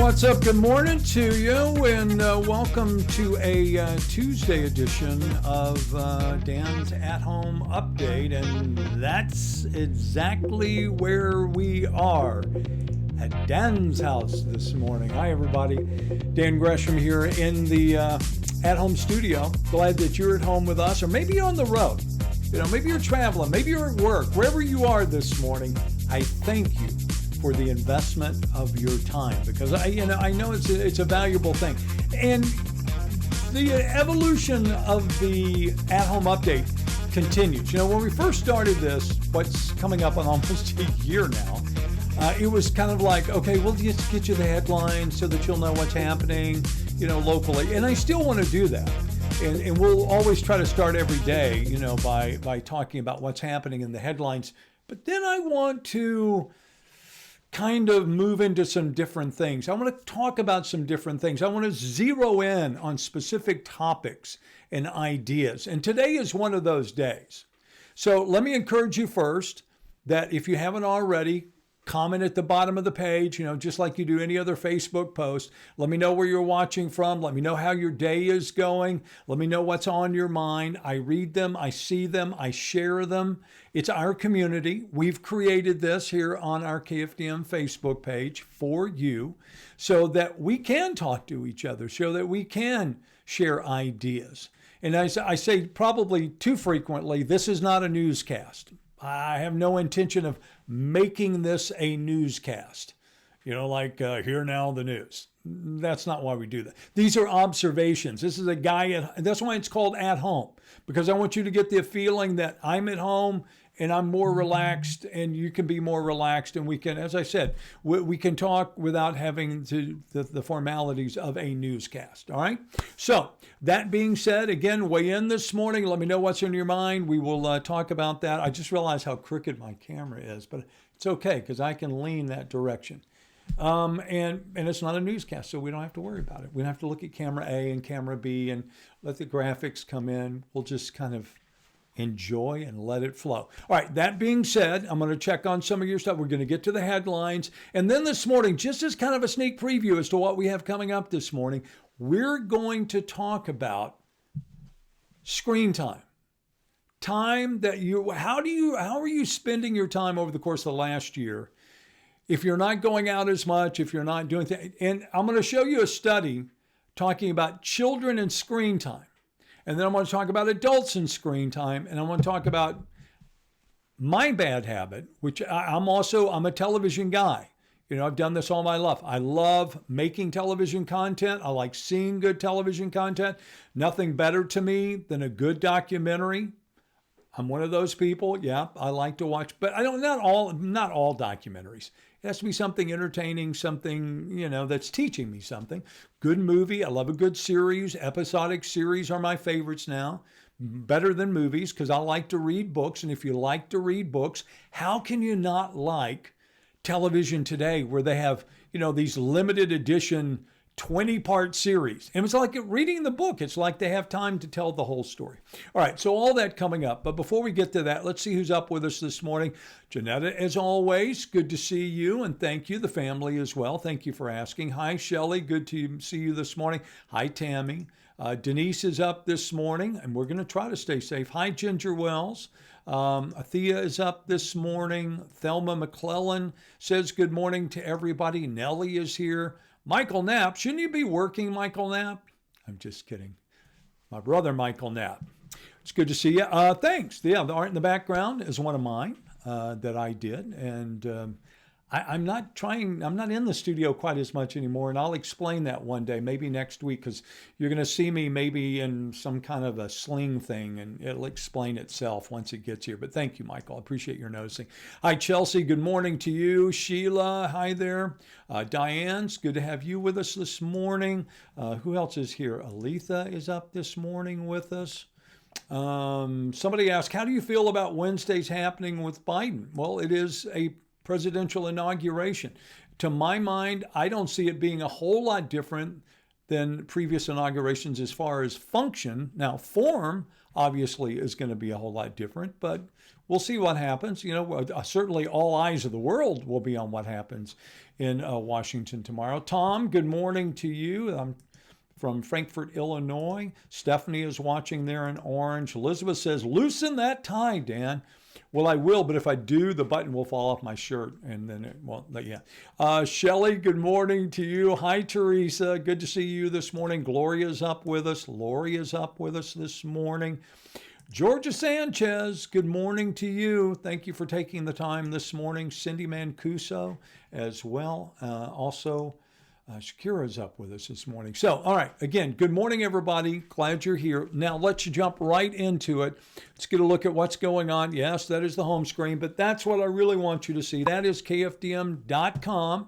what's up? Good morning to you, and welcome to a Tuesday edition of Dan's At Home Update. And that's exactly where we are, at Dan's house this morning. Hi, everybody. Dan Gresham here in the At Home studio. Glad that you're at home with us, or maybe you're on the road. You know, maybe you're traveling, maybe you're at work. Wherever you are this morning, I thank you for the investment of your time, because I know it's a valuable thing. And the evolution of the at-home update continues. You know, when we first started this, what's coming up on almost a year now, it was kind of like, okay, we'll just get you the headlines so that you'll know what's happening, you know, locally. And I still want to do that. And we'll always try to start every day, you know, by talking about what's happening in the headlines. But then I want to kind of move into some different things. I want to talk about some different things. I want to zero in on specific topics and ideas. And today is one of those days. So let me encourage you first that if you haven't already, comment at the bottom of the page, you know, just like you do any other Facebook post. Let me know where you're watching from. Let me know how your day is going. Let me know what's on your mind. I read them. I see them. I share them. It's our community. We've created this here on our KFDM Facebook page for you so that we can talk to each other, so that we can share ideas. And as I say probably too frequently, this is not a newscast. I have no intention of making this a newscast, you know, like here now the news. That's not why we do that. These are observations. This is a guy that's why it's called At Home, because I want you to get the feeling that I'm at home and I'm more relaxed, and you can be more relaxed, and we can, as I said, we can talk without having the formalities of a newscast. All right. So that being said, again, weigh in this morning. Let me know what's in your mind. We will talk about that. I just realized how crooked my camera is, but it's okay because I can lean that direction. And it's not a newscast, so we don't have to worry about it. We don't have to look at camera A and camera B and let the graphics come in. We'll just kind of enjoy and let it flow. All right, that being said, I'm going to check on some of your stuff. We're going to get to the headlines. And then this morning, just as kind of a sneak preview as to what we have coming up this morning, we're going to talk about screen time. Time that how are you spending your time over the course of the last year? If you're not going out as much, if you're not doing things, and I'm going to show you a study talking about children and screen time. And then I'm going to talk about adults and screen time. And I want to talk about my bad habit, which I'm a television guy. You know, I've done this all my life. I love making television content. I like seeing good television content. Nothing better to me than a good documentary. I'm one of those people. Yeah, I like to watch, but not all documentaries. It has to be something entertaining, something, you know, that's teaching me something. Good movie. I love a good series. Episodic series are my favorites now. Better than movies, because I like to read books. And if you like to read books, how can you not like television today, where they have, you know, these limited edition 20-part series? And it's like reading the book. It's like they have time to tell the whole story. All right, so all that coming up. But before we get to that, let's see who's up with us this morning. Janetta, as always, good to see you, and thank you. The family as well. Thank you for asking. Hi, Shelley. Good to see you this morning. Hi, Tammy. Denise is up this morning, and we're going to try to stay safe. Hi, Ginger Wells. Thea is up this morning. Thelma McClellan says good morning to everybody. Nellie is here. Michael Knapp, shouldn't you be working, Michael Knapp? I'm just kidding. My brother, Michael Knapp. It's good to see you. Thanks. Yeah, the art in the background is one of mine that I did. And I'm not in the studio quite as much anymore. And I'll explain that one day, maybe next week, because you're going to see me maybe in some kind of a sling thing, and it'll explain itself once it gets here. But thank you, Michael. I appreciate your noticing. Hi, Chelsea. Good morning to you. Sheila, hi there. Diane's good to have you with us this morning. Who else is here? Aletha is up this morning with us. Somebody asked, how do you feel about Wednesday's happening with Biden? Well, it is a presidential inauguration. To my mind, I don't see it being a whole lot different than previous inaugurations as far as function. Now, form obviously is going to be a whole lot different, but we'll see what happens. Certainly all eyes of the world will be on what happens in Washington tomorrow. Tom, good morning to you. I'm from Frankfort, Illinois. Stephanie is watching there in Orange. Elizabeth says, loosen that tie, Dan. Well, I will, but if I do, the button will fall off my shirt, and then it won't. Yeah. Shelly, good morning to you. Hi, Teresa. Good to see you this morning. Gloria's up with us. Lori is up with us this morning. Georgia Sanchez, good morning to you. Thank you for taking the time this morning. Cindy Mancuso as well. Also, Shakira's up with us this morning. So, all right, again, good morning, everybody. Glad you're here. Now, let's jump right into it. Let's get a look at what's going on. Yes, that is the home screen, but that's what I really want you to see. That is KFDM.com,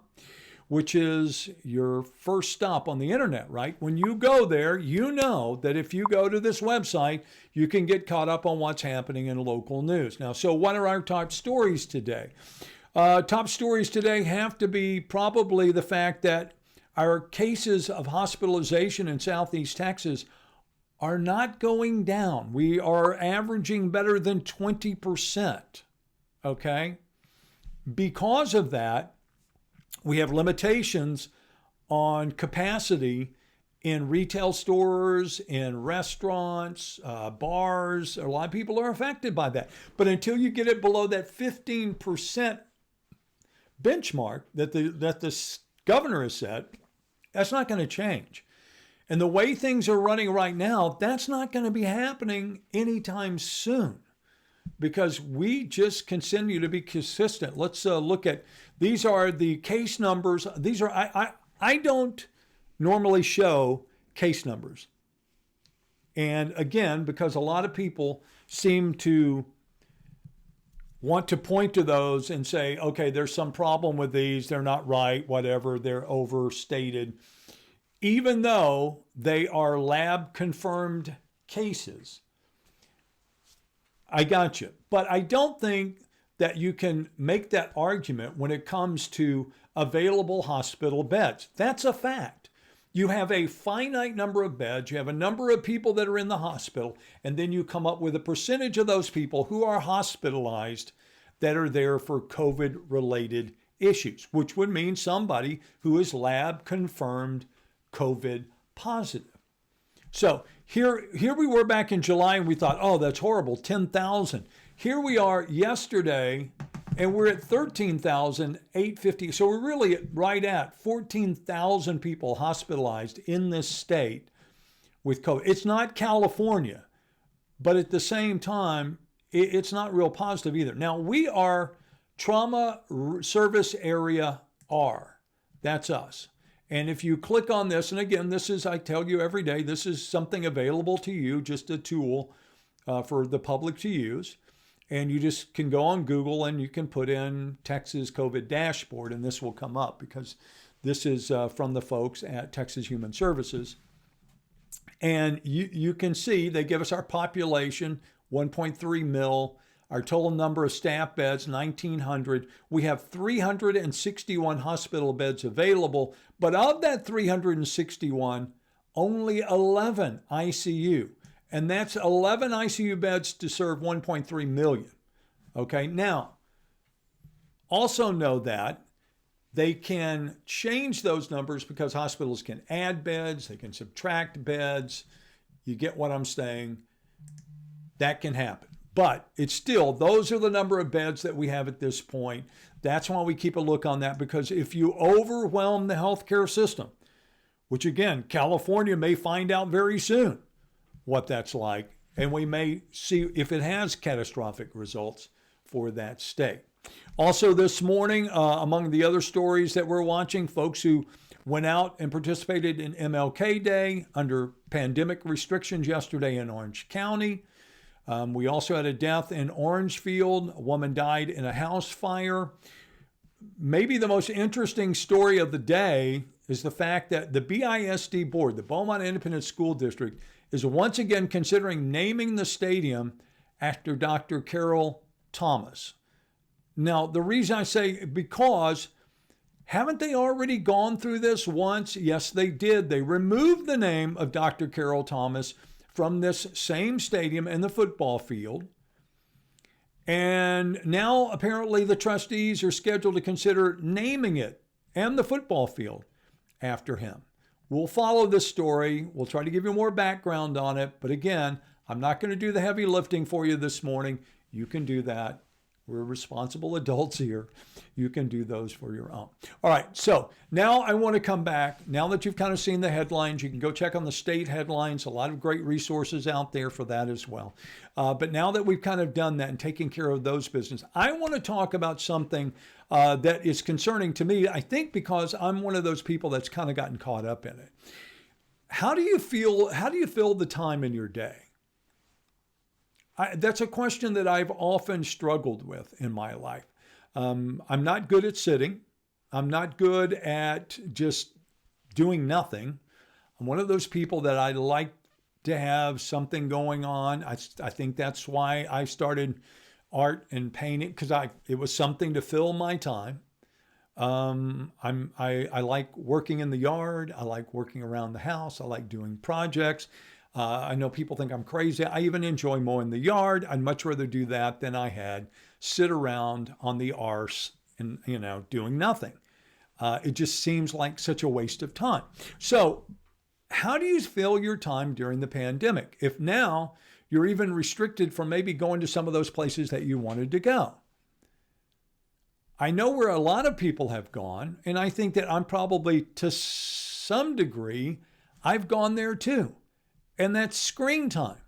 which is your first stop on the internet, right? When you go there, you know that if you go to this website, you can get caught up on what's happening in local news. Now, so what are our top stories today? Top stories today have to be probably the fact that our cases of hospitalization in Southeast Texas are not going down. We are averaging better than 20%, okay? Because of that, we have limitations on capacity in retail stores, in restaurants, bars. A lot of people are affected by that. But until you get it below that 15% benchmark that the governor has set, that's not going to change. And the way things are running right now, that's not going to be happening anytime soon because we just continue to be consistent. Let's look at, these are the case numbers. These are, I don't normally show case numbers. And again, because a lot of people seem to want to point to those and say, okay, there's some problem with these, they're not right, whatever, they're overstated, even though they are lab confirmed cases. I got you. But I don't think that you can make that argument when it comes to available hospital beds. That's a fact. You have a finite number of beds, you have a number of people that are in the hospital, and then you come up with a percentage of those people who are hospitalized that are there for COVID-related issues, which would mean somebody who is lab confirmed COVID positive. So here we were back in July and we thought, oh, that's horrible, 10,000. Here we are yesterday and we're at 13,850. So we're really right at 14,000 people hospitalized in this state with COVID. It's not California, but at the same time, it's not real positive either. Now, we are Trauma Service Area R. That's us. And if you click on this, and again, this is, I tell you every day, this is something available to you, just a tool for the public to use. And you just can go on Google and you can put in Texas COVID dashboard, and this will come up because this is from the folks at Texas Human Services. And you can see they give us our population, 1.3 mil, our total number of staff beds, 1,900. We have 361 hospital beds available, but of that 361, only 11 ICU. And that's 11 ICU beds to serve 1.3 million. Okay, now, also know that they can change those numbers because hospitals can add beds, they can subtract beds. You get what I'm saying? That can happen. But it's still, those are the number of beds that we have at this point. That's why we keep a look on that, because if you overwhelm the healthcare system, which again, California may find out very soon what that's like, and we may see if it has catastrophic results for that state. Also this morning, among the other stories that we're watching, folks who went out and participated in MLK Day under pandemic restrictions yesterday in Orange County. We also had a death in Orangefield. A woman died in a house fire. Maybe the most interesting story of the day is the fact that the BISD board, the Beaumont Independent School District, is once again considering naming the stadium after Dr. Carol Thomas. Now, the reason I say because haven't they already gone through this once? Yes, they did. They removed the name of Dr. Carol Thomas from this same stadium and the football field. And now apparently the trustees are scheduled to consider naming it and the football field after him. We'll follow this story. We'll try to give you more background on it. But again, I'm not going to do the heavy lifting for you this morning. You can do that. We're responsible adults here. You can do those for your own. All right, so now I want to come back. Now that you've kind of seen the headlines, you can go check on the state headlines. A lot of great resources out there for that as well. But now that we've kind of done that and taken care of those business, I want to talk about something that is concerning to me, I think because I'm one of those people that's kind of gotten caught up in it. How do you fill the time in your day? That's a question that I've often struggled with in my life. I'm not good at sitting. I'm not good at just doing nothing. I'm one of those people that I like to have something going on. I think that's why I started art and painting, because it was something to fill my time. I like working in the yard. I like working around the house. I like doing projects. I know people think I'm crazy. I even enjoy mowing the yard. I'd much rather do that than I sit around on the arse and, doing nothing. It just seems like such a waste of time. So how do you fill your time during the pandemic? If now you're even restricted from maybe going to some of those places that you wanted to go. I know where a lot of people have gone, and I think that I'm probably, to some degree, I've gone there too. And that's screen time,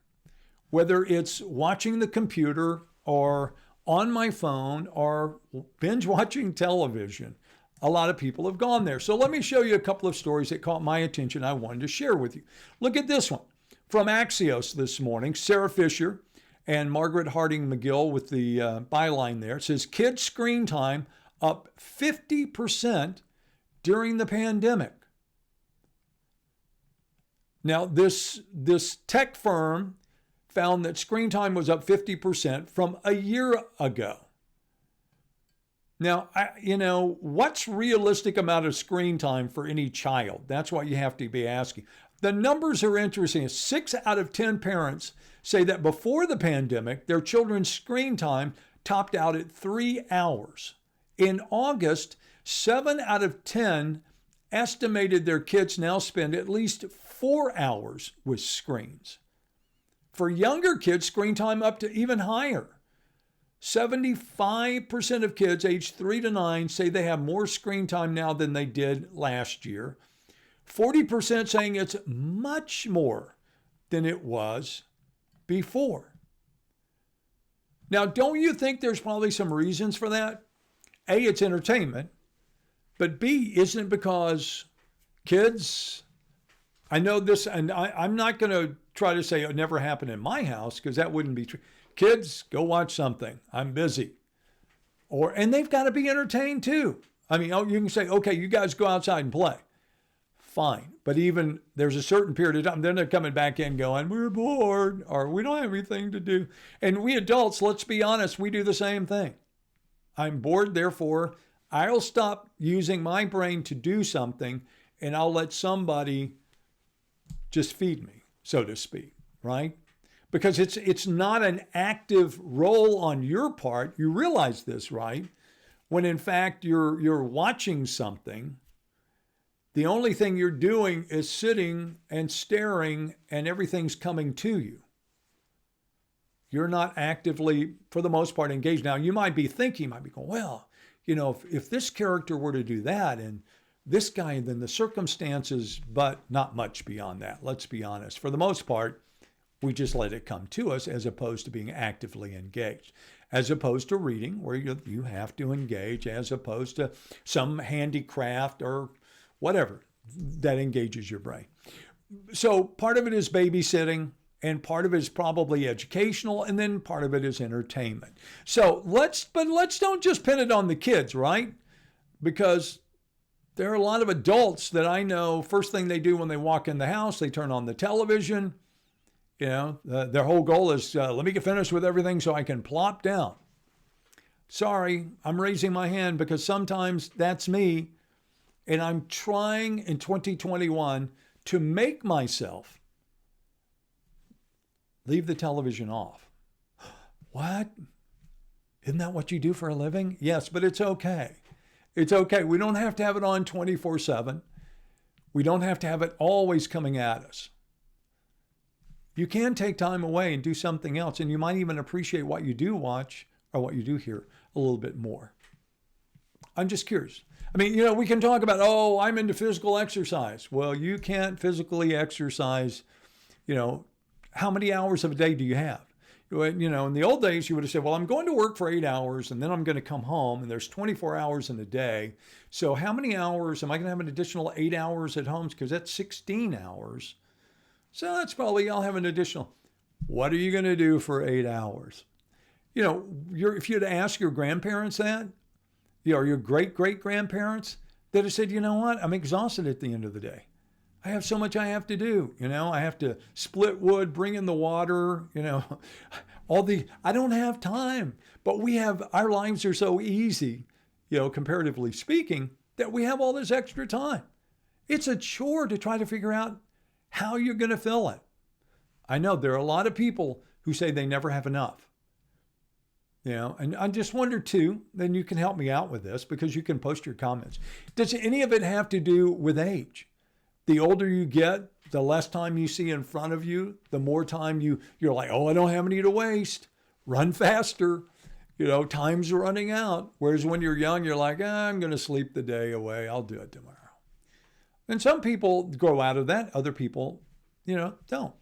whether it's watching the computer or on my phone or binge watching television. A lot of people have gone there. So let me show you a couple of stories that caught my attention I wanted to share with you. Look at this one from Axios this morning. Sarah Fisher and Margaret Harding McGill with the byline there. It says, kids' screen time up 50% during the pandemic. Now, this tech firm found that screen time was up 50% from a year ago. Now, what's realistic amount of screen time for any child? That's what you have to be asking. The numbers are interesting. 6 out of 10 parents say that before the pandemic, their children's screen time topped out at 3 hours. In August, 7 out of 10 estimated their kids now spend at least 4 hours with screens. For younger kids, screen time up to even higher. 75% of kids aged 3 to 9 say they have more screen time now than they did last year. 40% saying it's much more than it was before. Now, don't you think there's probably some reasons for that? A, it's entertainment. But B, isn't it because kids, I know this, and I'm not going to try to say it never happened in my house, because that wouldn't be true. Kids, go watch something. I'm busy. And they've got to be entertained too. I mean, you can say, okay, you guys go outside and play. Fine. But even there's a certain period of time, then they're coming back in going, we're bored, or we don't have anything to do. And we adults, let's be honest, we do the same thing. I'm bored, therefore, I'll stop using my brain to do something, and I'll let somebody just feed me, so to speak, right? Because it's not an active role on your part. You realize this, right? When in fact you're watching something, the only thing you're doing is sitting and staring, and everything's coming to you. You're not actively, for the most part, engaged. Now, you might be thinking, you might be going, well, if this character were to do that and this guy, then the circumstances, but not much beyond that. Let's be honest. For the most part, we just let it come to us, as opposed to being actively engaged, as opposed to reading, where you have to engage, as opposed to some handicraft or whatever that engages your brain. So part of it is babysitting, and part of it is probably educational, and then part of it is entertainment. So let's don't just pin it on the kids, right? Because there are a lot of adults that I know, first thing they do when they walk in the house, they turn on the television. Their whole goal is, let me get finished with everything so I can plop down. Sorry, I'm raising my hand because sometimes that's me. And I'm trying in 2021 to make myself leave the television off. What? Isn't that what you do for a living? Yes, but it's okay. It's okay. We don't have to have it on 24/7. We don't have to have it always coming at us. You can take time away and do something else, and you might even appreciate what you do watch or what you do hear a little bit more. I'm just curious. I mean, we can talk about, I'm into physical exercise. Well, you can't physically exercise, how many hours of a day do you have? In the old days, you would have said, well, I'm going to work for 8 hours and then I'm going to come home and there's 24 hours in a day. So how many hours am I going to have an additional 8 hours at home? Because that's 16 hours. So that's probably, I'll have an additional. What are you going to do for 8 hours? If you'd ask your grandparents that, or your great-great-grandparents, they'd have said, you know what? I'm exhausted at the end of the day. I have so much I have to do. I have to split wood, bring in the water, I don't have time. But our lives are so easy, comparatively speaking, that we have all this extra time. It's a chore to try to figure out how you're going to fill it. I know there are a lot of people who say they never have enough. And I just wonder too, then you can help me out with this because you can post your comments. Does any of it have to do with age? The older you get, the less time you see in front of you, the more time you're like, I don't have any to waste. Run faster. Time's running out. Whereas when you're young, you're like, I'm going to sleep the day away. I'll do it tomorrow. And some people grow out of that. Other people, don't.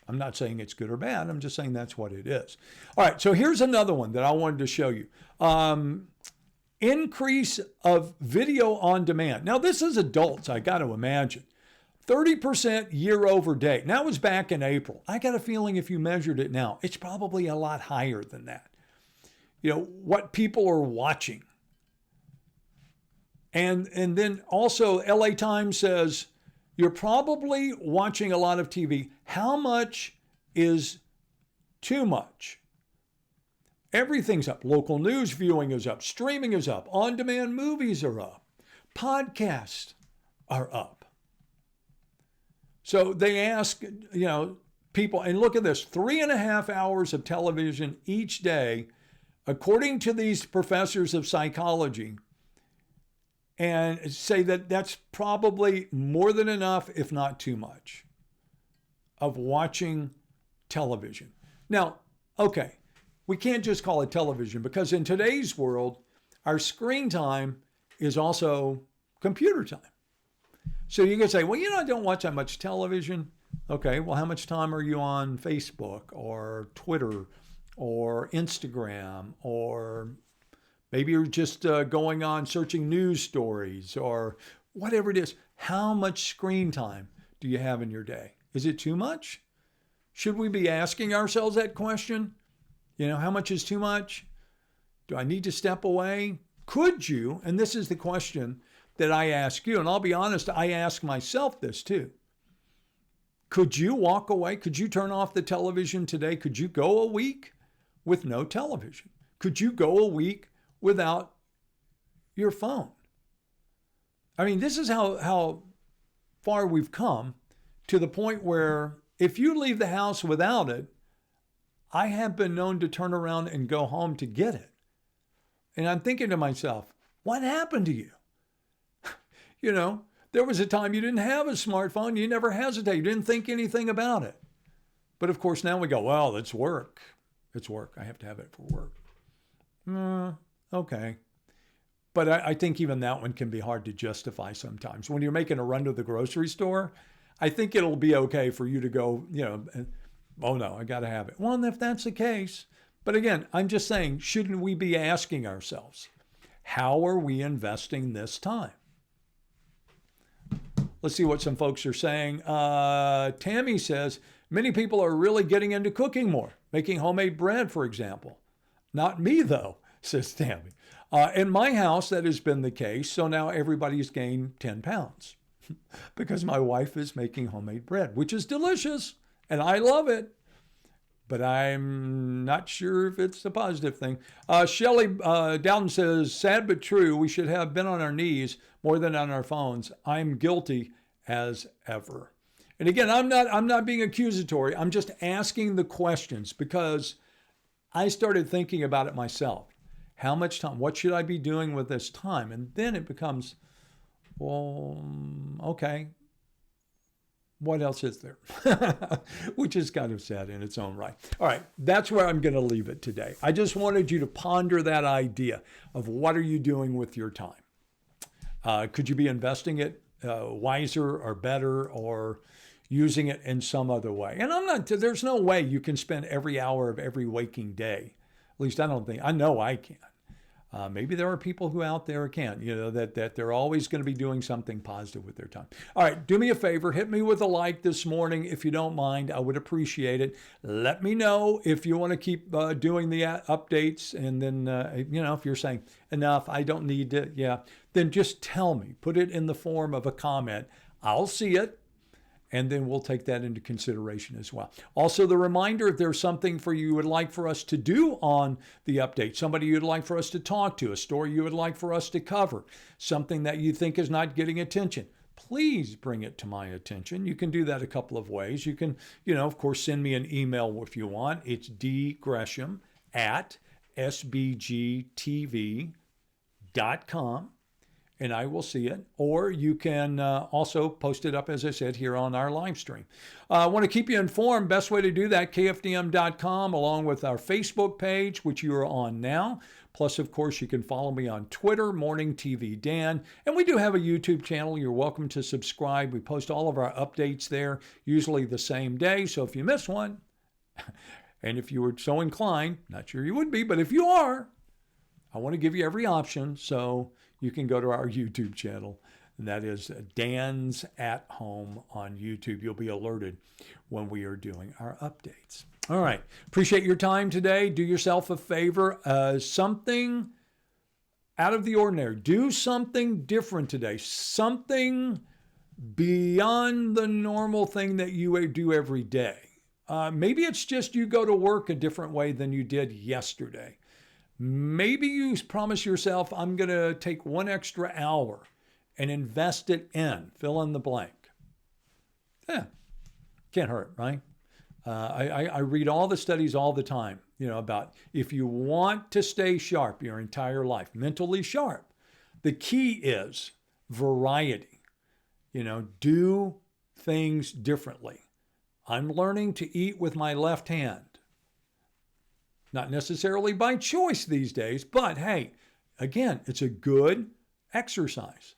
I'm not saying it's good or bad. I'm just saying that's what it is. All right. So here's another one that I wanted to show you. Increase of video on demand. Now, this is adults, I got to imagine. 30% year over day. Now, it was back in April. I got a feeling if you measured it now, it's probably a lot higher than that. What people are watching. And then also LA Times says, you're probably watching a lot of TV. How much is too much? Everything's up. Local news viewing is up. Streaming is up. On-demand movies are up. Podcasts are up. So they ask, people, and look at this, 3.5 hours of television each day, according to these professors of psychology, and say that that's probably more than enough, if not too much, of watching television. Now, okay. We can't just call it television because in today's world, our screen time is also computer time. So you can say, well, I don't watch that much television. Okay, well, how much time are you on Facebook or Twitter or Instagram, or maybe you're just going on searching news stories or whatever it is. How much screen time do you have in your day? Is it too much? Should we be asking ourselves that question? How much is too much? Do I need to step away? Could you, and this is the question that I ask you, and I'll be honest, I ask myself this too. Could you walk away? Could you turn off the television today? Could you go a week with no television? Could you go a week without your phone? I mean, this is how far we've come, to the point where if you leave the house without it, I have been known to turn around and go home to get it. And I'm thinking to myself, what happened to you? There was a time you didn't have a smartphone. You never hesitated. You didn't think anything about it. But of course, now we go, well, it's work. It's work. I have to have it for work. Okay. But I think even that one can be hard to justify sometimes. When you're making a run to the grocery store, I think it'll be okay for you to go, oh no, I got to have it. Well, and if that's the case, but again, I'm just saying, shouldn't we be asking ourselves, how are we investing this time? Let's see what some folks are saying. Tammy says, many people are really getting into cooking more, making homemade bread, for example. Not me, though, says Tammy. In my house, that has been the case. So now everybody's gained 10 pounds because my wife is making homemade bread, which is delicious. And I love it, but I'm not sure if it's a positive thing. Shelley Dowden says, sad but true, we should have been on our knees more than on our phones. I'm guilty as ever. And again, I'm not being accusatory. I'm just asking the questions because I started thinking about it myself. How much time? What should I be doing with this time? And then it becomes, well, okay, what else is there? Which is kind of sad in its own right. All right, that's where I'm going to leave it today. I just wanted you to ponder that idea of what are you doing with your time? Could you be investing it wiser or better, or using it in some other way? And there's no way you can spend every hour of every waking day. At least I know I can. Maybe there are people who out there can, that they're always going to be doing something positive with their time. All right, do me a favor. Hit me with a like this morning if you don't mind. I would appreciate it. Let me know if you want to keep doing the updates. And then, if you're saying, enough, I don't need to, then just tell me. Put it in the form of a comment. I'll see it. And then we'll take that into consideration as well. Also, the reminder, if there's something you would like for us to do on the update, somebody you'd like for us to talk to, a story you would like for us to cover, something that you think is not getting attention, please bring it to my attention. You can do that a couple of ways. You can, of course, send me an email if you want. It's dgresham@sbgtv.com. and I will see it. Or you can also post it up, as I said, here on our live stream. I want to keep you informed. Best way to do that, kfdm.com, along with our Facebook page, which you are on now. Plus, of course, you can follow me on Twitter, Morning TV Dan. And we do have a YouTube channel. You're welcome to subscribe. We post all of our updates there, usually the same day. So if you miss one, and if you were so inclined, not sure you would be, but if you are, I want to give you every option. So you can go to our YouTube channel, and that is Dan's at Home on YouTube. You'll be alerted when we are doing our updates. All right. Appreciate your time today. Do yourself a favor. Something out of the ordinary. Do something different today. Something beyond the normal thing that you do every day. Maybe it's just you go to work a different way than you did yesterday. Maybe you promise yourself, I'm going to take one extra hour and invest it in, fill in the blank. Can't hurt, right? I read all the studies all the time, about if you want to stay sharp your entire life, mentally sharp, the key is variety. Do things differently. I'm learning to eat with my left hand. Not necessarily by choice these days, but hey, again, it's a good exercise.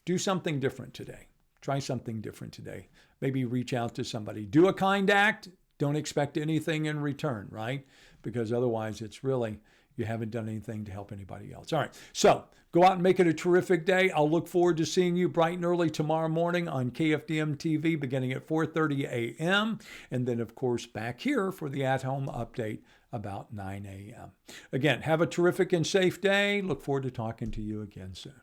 Do something different today. Try something different today. Maybe reach out to somebody. Do a kind act. Don't expect anything in return, right? Because otherwise it's really, you haven't done anything to help anybody else. All right, so go out and make it a terrific day. I'll look forward to seeing you bright and early tomorrow morning on KFDM TV beginning at 4:30 a.m. And then, of course, back here for the at-home update about 9 a.m. Again, have a terrific and safe day. Look forward to talking to you again soon.